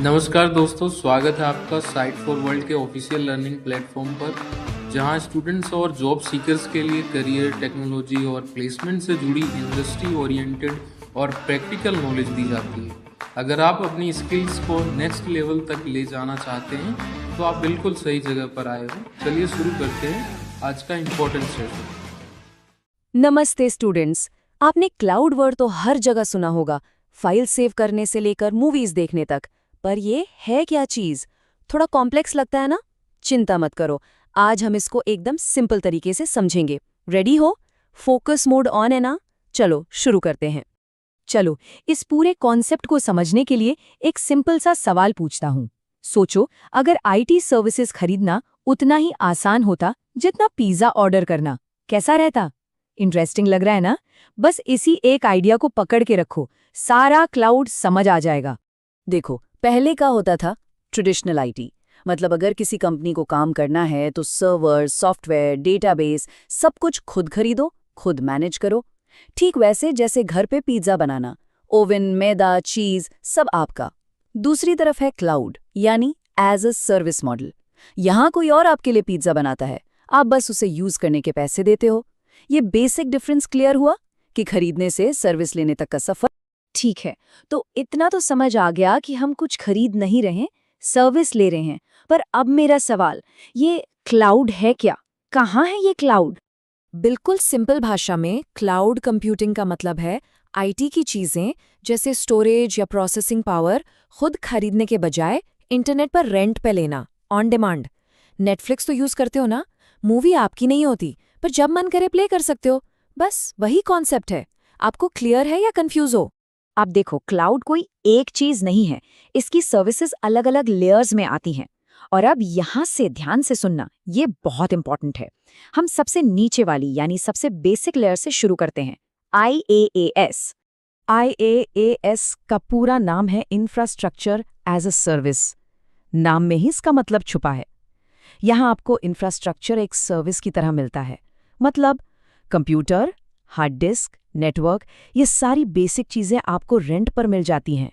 नमस्कार दोस्तों, स्वागत है आपका साइट फॉर वर्ल्ड के ऑफिशियल लर्निंग प्लेटफॉर्म पर, जहां स्टूडेंट्स और जॉब सीकर्स के लिए करियर, टेक्नोलॉजी और प्लेसमेंट से जुड़ी इंडस्ट्री ओरिएंटेड और प्रैक्टिकल नॉलेज दी जाती है। अगर आप अपनी स्किल्स को नेक्स्ट लेवल तक ले जाना चाहते हैं तो आप बिल्कुल सही जगह पर आए हो। चलिए शुरू करते हैं आज का इम्पोर्टेंट सेशन। नमस्ते स्टूडेंट्स। आपने क्लाउड वर्ड तो हर जगह सुना होगा, फाइल सेव करने से लेकर मूवीज देखने तक। पर ये है क्या चीज? थोड़ा कॉम्प्लेक्स लगता है ना? चिंता मत करो, आज हम इसको एकदम सिंपल तरीके से समझेंगे। रेडी हो? फोकस मोड ऑन है ना? चलो शुरू करते हैं। चलो, इस पूरे कॉन्सेप्ट को समझने के लिए एक सिंपल सा सवाल पूछता हूँ। सोचो, अगर आईटी सर्विसेज खरीदना उतना ही आसान होता जितना पिज्जा ऑर्डर करना, कैसा रहता? इंटरेस्टिंग लग रहा है ना? बस इसी एक आइडिया को पकड़ के रखो, सारा क्लाउड समझ आ जाएगा। देखो, पहले का होता था ट्रेडिशनल आईटी। मतलब अगर किसी कंपनी को काम करना है तो सर्वर, सॉफ्टवेयर, डेटाबेस सब कुछ खुद खरीदो, खुद मैनेज करो। ठीक वैसे जैसे घर पे पिज्जा बनाना, ओवन, मैदा, चीज सब आपका। दूसरी तरफ है क्लाउड, यानी एज अ सर्विस मॉडल। यहाँ कोई और आपके लिए पिज्जा बनाता है, आप बस उसे यूज करने के पैसे देते हो। ये बेसिक डिफरेंस क्लियर हुआ कि खरीदने से सर्विस लेने तक का सफर। ठीक है, तो इतना तो समझ आ गया कि हम कुछ खरीद नहीं रहे, सर्विस ले रहे हैं। पर अब मेरा सवाल, ये क्लाउड है क्या? कहाँ है ये क्लाउड? बिल्कुल सिंपल भाषा में क्लाउड कंप्यूटिंग का मतलब है आईटी की चीजें जैसे स्टोरेज या प्रोसेसिंग पावर खुद खरीदने के बजाय इंटरनेट पर रेंट पे लेना, ऑन डिमांड। नेटफ्लिक्स तो यूज करते हो ना? मूवी आपकी नहीं होती, पर जब मन करे प्ले कर सकते हो। बस वही कॉन्सेप्ट है। आपको क्लियर है या कंफ्यूज हो? आप देखो, क्लाउड कोई एक चीज नहीं है, इसकी सर्विसेज अलग अलग लेयर्स में आती हैं। और अब यहां से ध्यान से सुनना, ये बहुत इंपॉर्टेंट है। हम सबसे नीचे वाली यानी सबसे बेसिक लेयर से शुरू करते हैं, IaaS। IaaS का पूरा नाम है इंफ्रास्ट्रक्चर एज अ सर्विस। नाम में ही इसका मतलब छुपा है। यहाँ आपको इंफ्रास्ट्रक्चर एक सर्विस की तरह मिलता है। मतलब कंप्यूटर, हार्ड डिस्क, नेटवर्क, ये सारी बेसिक चीजें आपको रेंट पर मिल जाती हैं।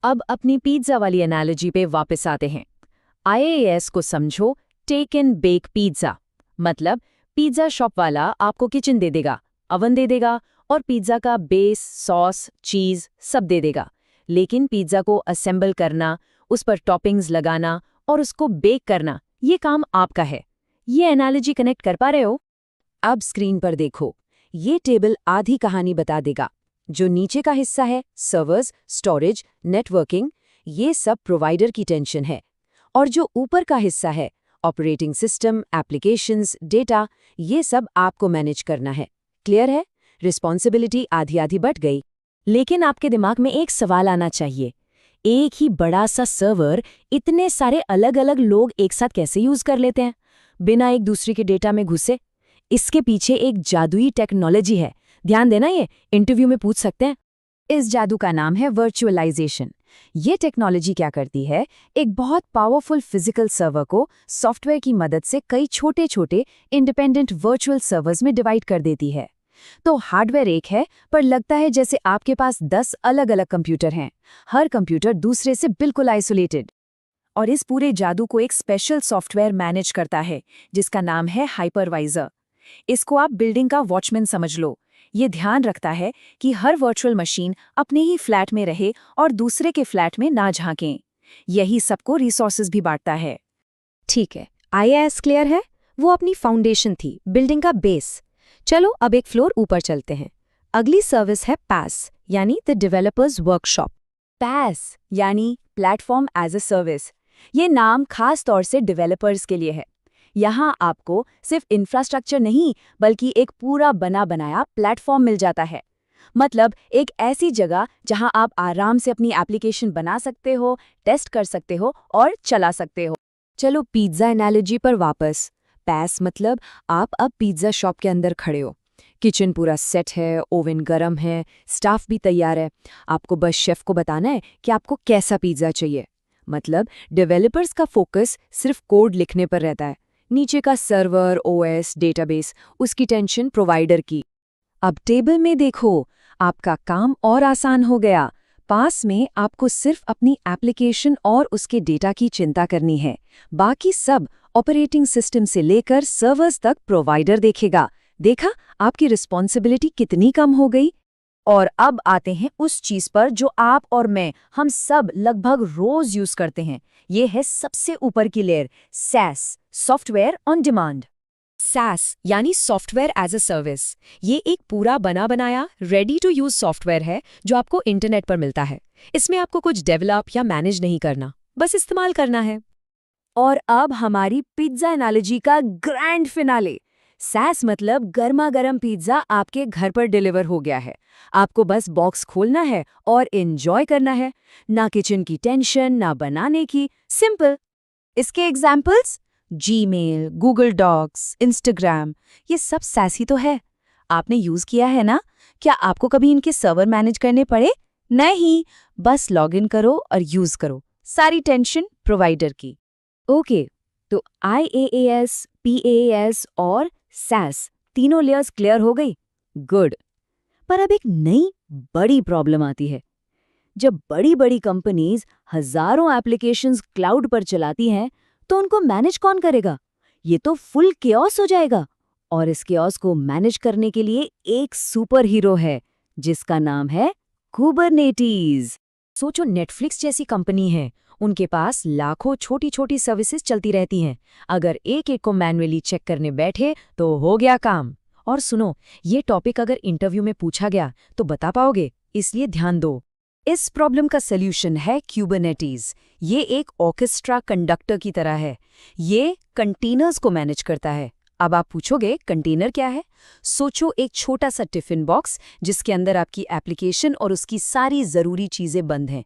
अब अपनी पिज्जा वाली एनालॉजी पे वापस आते हैं। IaaS को समझो टेक एंड बेक पिज्जा। मतलब पिज्जा शॉप वाला आपको किचन दे देगा, अवन दे देगा और पिज्जा का बेस, सॉस, चीज सब दे देगा। लेकिन पिज्जा को असेंबल करना, उस पर टॉपिंग्स लगाना और उसको बेक करना, ये काम आपका है। ये एनालॉजी कनेक्ट कर पा रहे हो? अब स्क्रीन पर देखो, ये टेबल आधी कहानी बता देगा। जो नीचे का हिस्सा है सर्वर्स, स्टोरेज, नेटवर्किंग, ये सब प्रोवाइडर की टेंशन है। और जो ऊपर का हिस्सा है ऑपरेटिंग सिस्टम, एप्लीकेशंस, डेटा, ये सब आपको मैनेज करना है। क्लियर है? रिस्पॉन्सिबिलिटी आधी आधी बट गई। लेकिन आपके दिमाग में एक सवाल आना चाहिए, एक ही बड़ा सा सर्वर इतने सारे अलग अलग लोग एक साथ कैसे यूज कर लेते हैं बिना एक दूसरे के डेटा में घुसे? इसके पीछे एक जादुई टेक्नोलॉजी है। ध्यान देना, ये इंटरव्यू में पूछ सकते हैं। इस जादू का नाम है वर्चुअलाइजेशन। ये टेक्नोलॉजी क्या करती है? एक बहुत पावरफुल फिजिकल सर्वर को सॉफ्टवेयर की मदद से कई छोटे छोटे इंडिपेंडेंट वर्चुअल सर्वर्स में डिवाइड कर देती है। तो हार्डवेयर एक है, पर लगता है जैसे आपके पास 10 अलग अलग कंप्यूटर हैं, हर कंप्यूटर दूसरे से बिल्कुल आइसोलेटेड। और इस पूरे जादू को एक स्पेशल सॉफ्टवेयर मैनेज करता है, जिसका नाम है हाइपरवाइजर। इसको आप बिल्डिंग का वॉचमैन समझ लो। ये ध्यान रखता है कि हर वर्चुअल मशीन अपने ही फ्लैट में रहे और दूसरे के फ्लैट में ना झांकें। यही सबको रिसोर्सेज भी बांटता है। ठीक है, IaaS क्लियर है? वो अपनी फाउंडेशन थी, बिल्डिंग का बेस। चलो अब एक फ्लोर ऊपर चलते हैं। अगली सर्विस है PaaS, यानी द डेवलपर्स वर्कशॉप। PaaS यानी प्लेटफॉर्म एज अ सर्विस। ये नाम खास तौर से डेवलपर्स के लिए है। यहाँ आपको सिर्फ इंफ्रास्ट्रक्चर नहीं, बल्कि एक पूरा बना बनाया प्लेटफॉर्म मिल जाता है। मतलब एक ऐसी जगह जहाँ आप आराम से अपनी एप्लीकेशन बना सकते हो, टेस्ट कर सकते हो और चला सकते हो। चलो पिज्जा एनालॉजी पर वापस। PaaS मतलब आप अब पिज्जा शॉप के अंदर खड़े हो। किचन पूरा सेट है, ओवन गरम है, स्टाफ भी तैयार है। आपको बस शेफ को बताना है कि आपको कैसा पिज्जा चाहिए। मतलब डेवलपर्स का फोकस सिर्फ कोड लिखने पर रहता है। नीचे का सर्वर, OS, डेटाबेस, उसकी टेंशन प्रोवाइडर की। अब टेबल में देखो, आपका काम और आसान हो गया। पास में आपको सिर्फ अपनी एप्लीकेशन और उसके डेटा की चिंता करनी है। बाकी सब ऑपरेटिंग सिस्टम से लेकर सर्वर्स तक प्रोवाइडर देखेगा। देखा, आपकी रिस्पॉन्सिबिलिटी कितनी कम हो गई। और अब आते हैं उस चीज पर जो आप और मैं, हम सब लगभग रोज यूज करते हैं। ये है सबसे ऊपर की layer, SaaS, software on demand. SaaS यानी सॉफ्टवेयर एज अ सर्विस। ये एक पूरा बना बनाया रेडी टू यूज सॉफ्टवेयर है जो आपको इंटरनेट पर मिलता है। इसमें आपको कुछ डेवलप या मैनेज नहीं करना, बस इस्तेमाल करना है। और अब हमारी पिज्जा एनालॉजी का ग्रैंड फिनाले। SaaS मतलब गर्मा गर्म पिज्जा आपके घर पर डिलीवर हो गया है। आपको बस बॉक्स खोलना है और एंजॉय करना है। ना किचन की टेंशन, ना बनाने की, सिंपल। इसके examples Gmail, Google Docs, Instagram, ये सब SaaS ही तो है। आपने यूज किया है ना? क्या आपको कभी इनके सर्वर मैनेज करने पड़े? नहीं, बस लॉगिन करो और यूज करो। सारी टेंशन प्रोवाइडर की। ओके, तो IaaS, PaaS और SaaS तीनों लेयर्स क्लियर हो गई। गुड। पर अब एक नई बड़ी प्रॉब्लम आती है। जब बड़ी बड़ी कंपनीज हजारों एप्लीकेशंस क्लाउड पर चलाती हैं, तो उनको मैनेज कौन करेगा? ये तो फुल केओस हो जाएगा। और इस केओस को मैनेज करने के लिए एक सुपर हीरो है, जिसका नाम है कुबरनेटीज। सोचो, नेटफ्लिक्स जैसी कंपनी है, उनके पास लाखों छोटी छोटी सर्विसेज चलती रहती हैं। अगर एक एक को मैन्युअली चेक करने बैठे तो हो गया काम। और सुनो, ये टॉपिक अगर इंटरव्यू में पूछा गया तो बता पाओगे, इसलिए ध्यान दो। इस प्रॉब्लम का सल्यूशन है कुबरनेटीज। ये एक ऑर्केस्ट्रा कंडक्टर की तरह है। ये कंटेनर्स को मैनेज करता है। अब आप पूछोगे, कंटेनर क्या है? सोचो, एक छोटा सा टिफिन बॉक्स जिसके अंदर आपकी एप्लीकेशन और उसकी सारी जरूरी चीजें बंद हैं।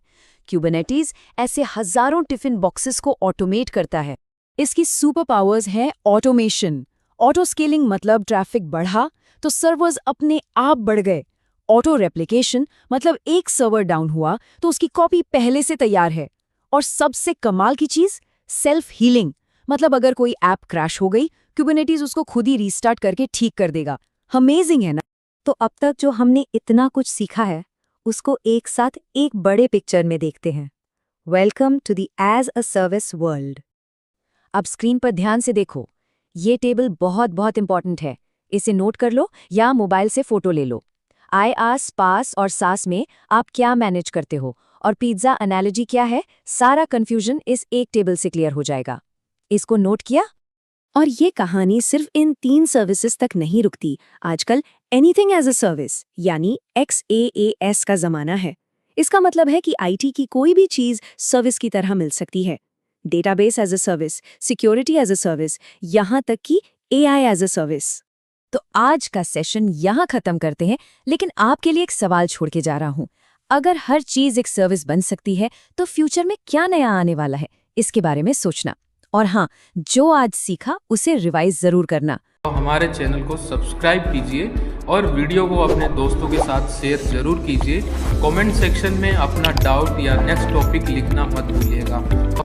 कुबरनेटीज ऐसे हजारों टिफिन बॉक्सेस को ऑटोमेट करता है। इसकी सुपर पावर्स हैं ऑटोमेशन। ऑटो स्केलिंग मतलब ट्रैफिक बढ़ा तो सर्वर्स अपने आप बढ़ गए। ऑटो रेप्लिकेशन मतलब एक सर्वर डाउन हुआ तो उसकी कॉपी पहले से तैयार है। और सबसे कमाल की चीज, सेल्फ हीलिंग, मतलब अगर कोई ऐप क्रैश हो गई, कुबरनेटीज उसको खुद ही रीस्टार्ट करके ठीक कर देगा। अमेजिंग है ना? तो अब तक जो हमने इतना कुछ सीखा है, उसको एक साथ एक बड़े पिक्चर में देखते हैं। Welcome to the as a service world. अब स्क्रीन पर ध्यान से देखो, ये टेबल बहुत बहुत इंपॉर्टेंट है। इसे नोट कर लो या मोबाइल से फोटो ले लो। IaaS, PaaS और SaaS में आप क्या मैनेज करते हो और पिज्जा एनालॉजी क्या है, सारा कंफ्यूजन इस एक टेबल से क्लियर हो जाएगा। इसको नोट किया? और ये कहानी सिर्फ इन 3 सर्विसेज तक नहीं रुकती। आजकल एनीथिंग एज अ सर्विस यानी XaaS का जमाना है। इसका मतलब है कि IT की कोई भी चीज सर्विस की तरह मिल सकती है। Database as a service, security as a service, यहाँ तक कि AI एज अ सर्विस। तो आज का सेशन यहाँ खत्म करते हैं, लेकिन आपके लिए एक सवाल छोड़ के जा रहा हूँ। अगर हर चीज एक सर्विस बन सकती है, तो फ्यूचर में क्या नया आने वाला है, इसके बारे में सोचना। और हाँ, जो आज सीखा उसे रिवाइज जरूर करना। तो हमारे चैनल को सब्सक्राइब कीजिए और वीडियो को अपने दोस्तों के साथ शेयर जरूर कीजिए। कमेंट सेक्शन में अपना डाउट या नेक्स्ट टॉपिक लिखना मत भूलिएगा।